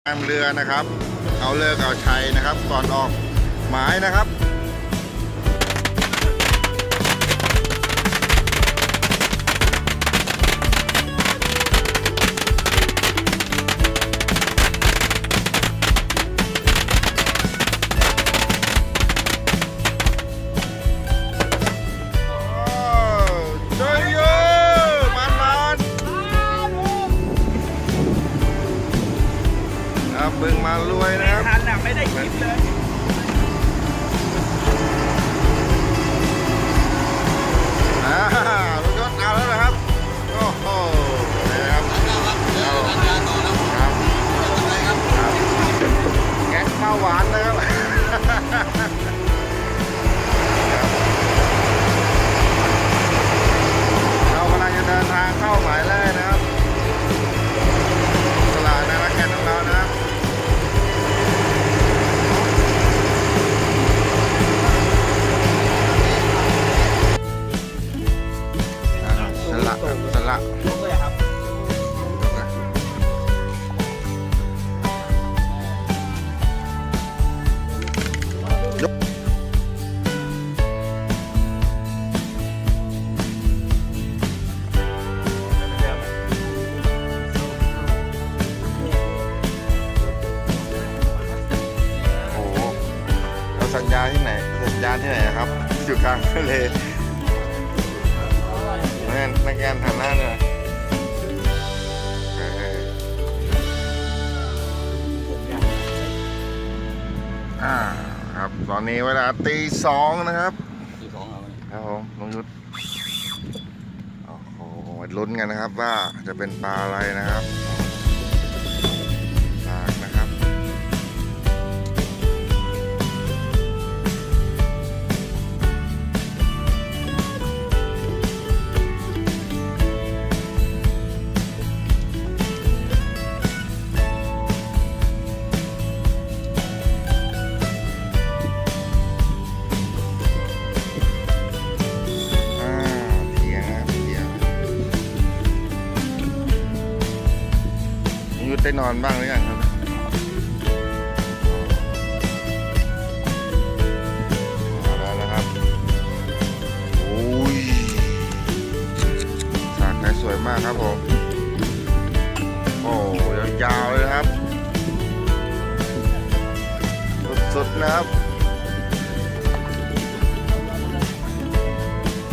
ทางเรือนะครับเอาเลิกเอาชัยนะครับก่อนออกหมายนะครับบึงมารวยนะครับไม่ทันอ่ะไม่ได้คลิปเลยรถยนต์เอาแล้วนะครับโอ้โหนะครับแก๊งข้าวหวานนะครับเรากำลังจะเดินทางเข้าหมายแรกนะครับตลาดนารักแก่นของเรานะครับสละยกเลยครับสัญญาที่ไหนนะครับอยู่กลางทะเลนักงานฐานหน้าเนี่ยครับตอนนี้เวลาตี 2นะครับตี 2ครับผมลุงยุทธโอ้โหลุ้นกันนะครับว่าจะเป็นปลาอะไรนะครับปลานะครับได้นอนบ้างหรือยังครับมาแล้วนะครับโอ้ยสากได้สวยมากครับผมโอ้ยาวๆเลยครับสุดๆนะครับ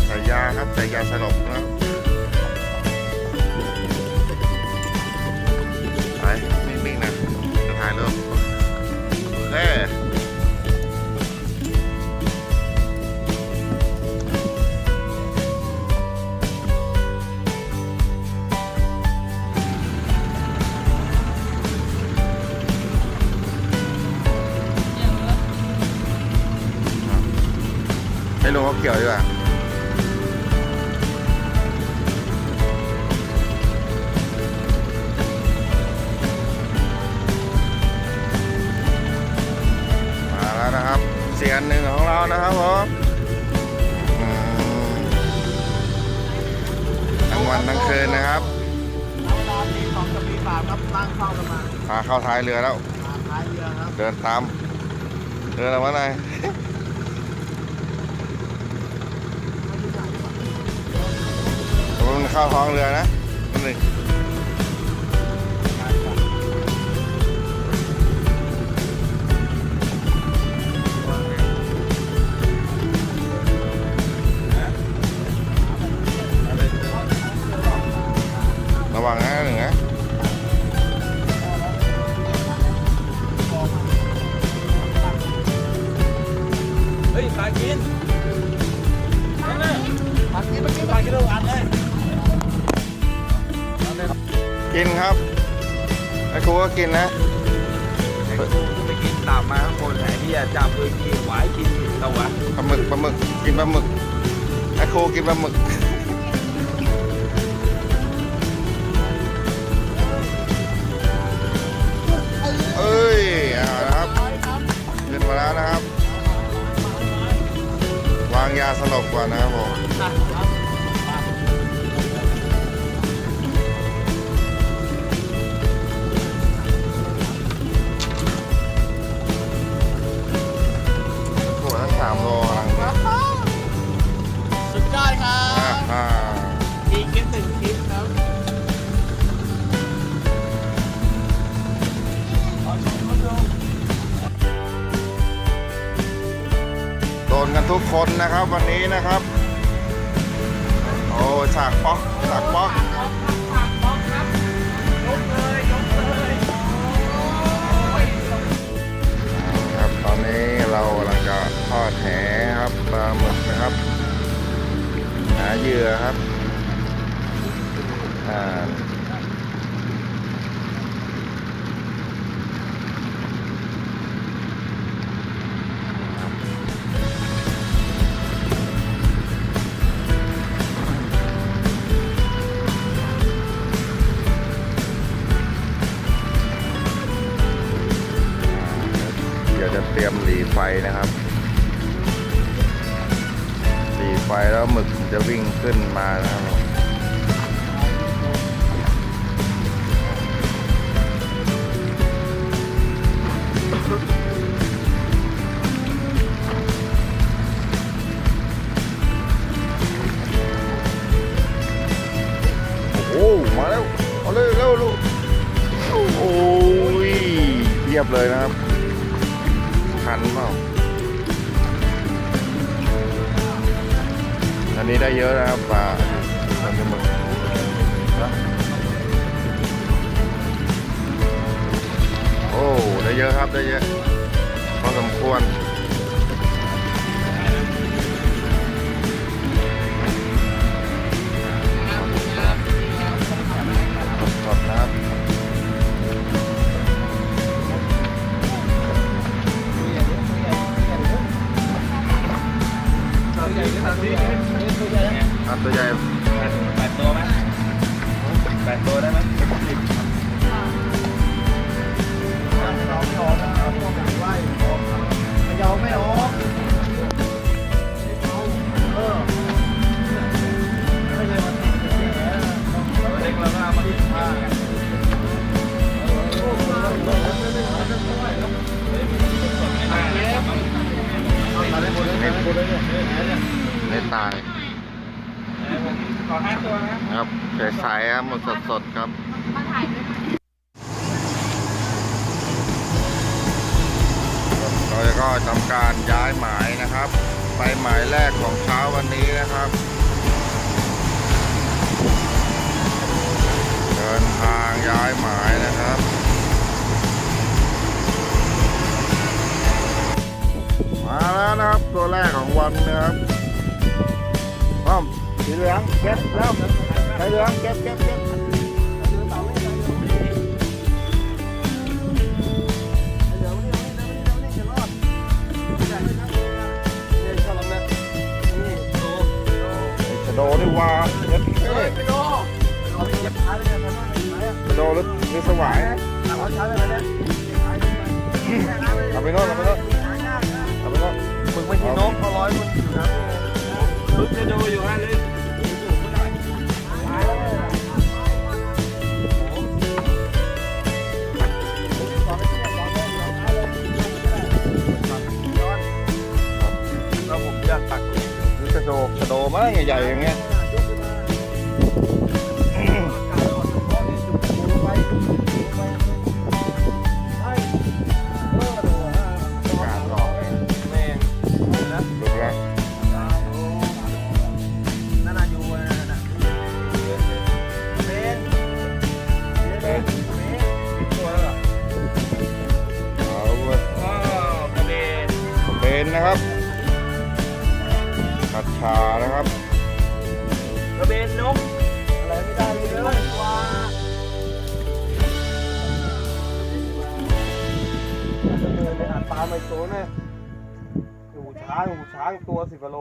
ใส่ยาครับใส่ยาสลบนะครับนิ่งๆนะจะถ่ายรูปโอเคให้ลุงเขาเกี่ยวดีกว่านะครับเสียงหนึ่งของเรานะครับผมทั้งวันทั้งคืนนะครับตี 2 กับตี 3ครับตั้งเข้ากันมาพาเข้าท้ายเรือแล้วท้ายเรือครับเดินตามเรืออะไรวะนายมันเข้าท้องเรือนะนี่ระวังนะหนึ่งนะเฮ้ยปลากินปลากินเราอันเลยกินครับไอ้ครูก็กินนะไอ้ครูไปกินตามมาข้างบนไหนที่จะจับเลยกินหวายกินตะวันปลาหมึกกินปลาหมึกไอ้ครูกินปลาหมึกเอ้ยนะครับขึ้นมาแล้วนะครับวางยาสลบก่อนนะครับผม ทุกคนนะครับวันนี้นะครับ โอ้ฉากป๊อกฉากป๊อกครับตอนนี้เรากำลังจะทอดแหครับปลาหมึกนะครับหาเหยื่อครับเดี๋ยวจะเตรียมหลีไฟนะครับหลีไฟแล้วหมึกจะวิ่งขึ้นมานะครับโอ้มาแล้วเอาเลยเร็วลูกโอ้ยเทียบเลยนะครับคันเปล่าอันนี้ได้เยอะนะครับปลาปลาหมึกนะโอ้ได้เยอะครับได้เยอะพอสมควรสดๆนะครับตัวใหญ่8 ตัวไหม8 ตัวได้ไหมในตาย ขอ5 ตัวนะครับ ใสๆครับหมดสดๆครับเราก็ทำการย้ายหมายนะครับ ไปหมายแรกของเช้าวันนี้นะครับ เดินทางย้ายหมายนะครับมาแล้วนะครับตัวแรกของวันนะครับอ้อมสีเหลืองเก็บแล้วสีเหลืองเก็บชะโดนี่ว่าเก็บชะโดหรือสวายเอาไปโน่นมึงไม่ใช่นกเขาร้อยมึงอยู่นะมึงจะดูอยู่ฮะเลยแล้วผมอยากตักหรือชะโดมากใหญ่ๆอย่างเงี้ยนะครับผัดชานะครับกระเบนนกอะไรไม่ได้เลยว่าไปหาปลาไม่โตเนี่ยหูช้างตัว10 กว่าโล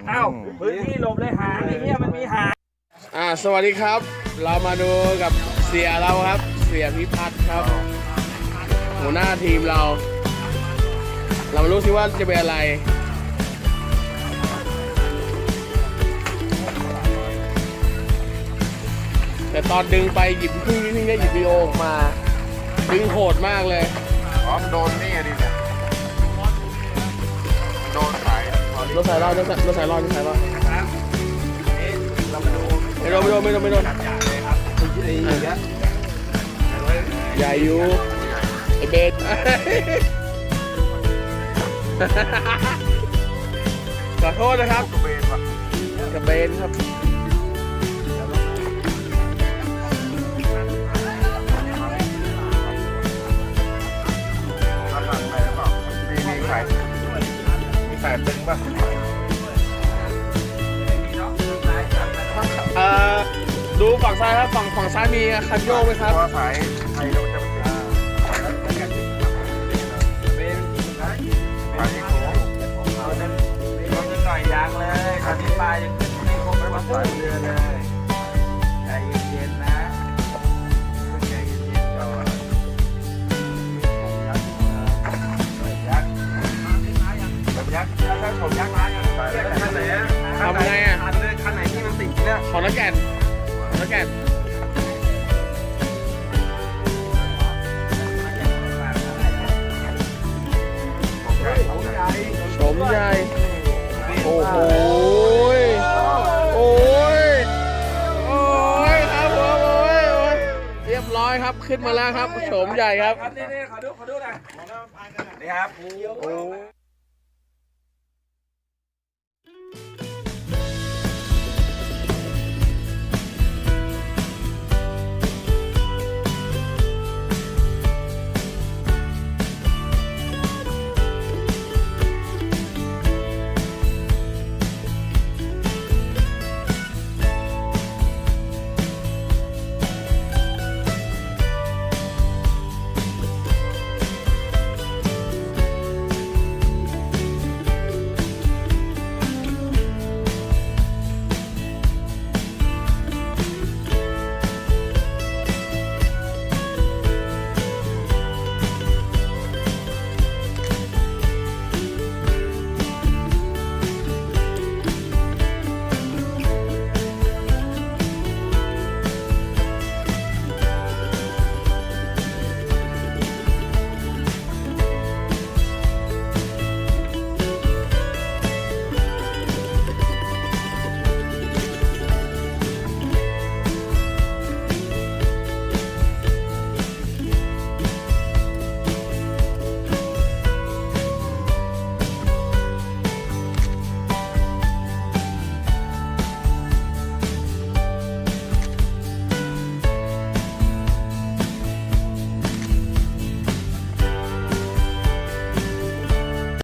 อ้าวพื้นที่หลบเลยหางไอ้เหี้ยมันมีหางสวัสดีครับเรามาดูกับเสียเราครับเสียพิพัฒน์ครับหัวหน้าทีมเรามารู้สิว่าจะเป็นอะไรแต่ตอนดึงไปหยิบพึ่งได้หยิบวิดีโอออกมาดึงโหดมากเลยโดนนี่ดิเนี่ยโดนสายรถสายรอดนะครับเรามาดูไม่โดนใหญ่อยู่ไอเบส ขอโทษนะครับ กระเบนว่ะ กระเบนครับ ทำหลังไหนหรือเปล่ามีไข่ตึงป่ะ ดูฝั่งซ้ายครับฝั่งซ้ายมีคันโยกไหมครับ ตัวสายไข่เราจะเป็นสายที่โค้ง เอาเดินหน่อยยางเลยตอนนี้ปลายังขึ้นไม่ครบแล้วมาใส่เรือเลยใจเย็นๆนะใจเย็นๆก่อนยักษ์ถ้าผมยักษ์มาอย่างคันไหนอะ ทำไงอะ คันไหนที่มันติดเนี่ย ของนักแก่นโฉมใหญ่โอ้โหโอ้ยครับผมโอ้ยเรียบร้อยครับขึ้นมาแล้วครับโฉมใหญ่ครับ นี่ขอดูหน่อยนี่ครับ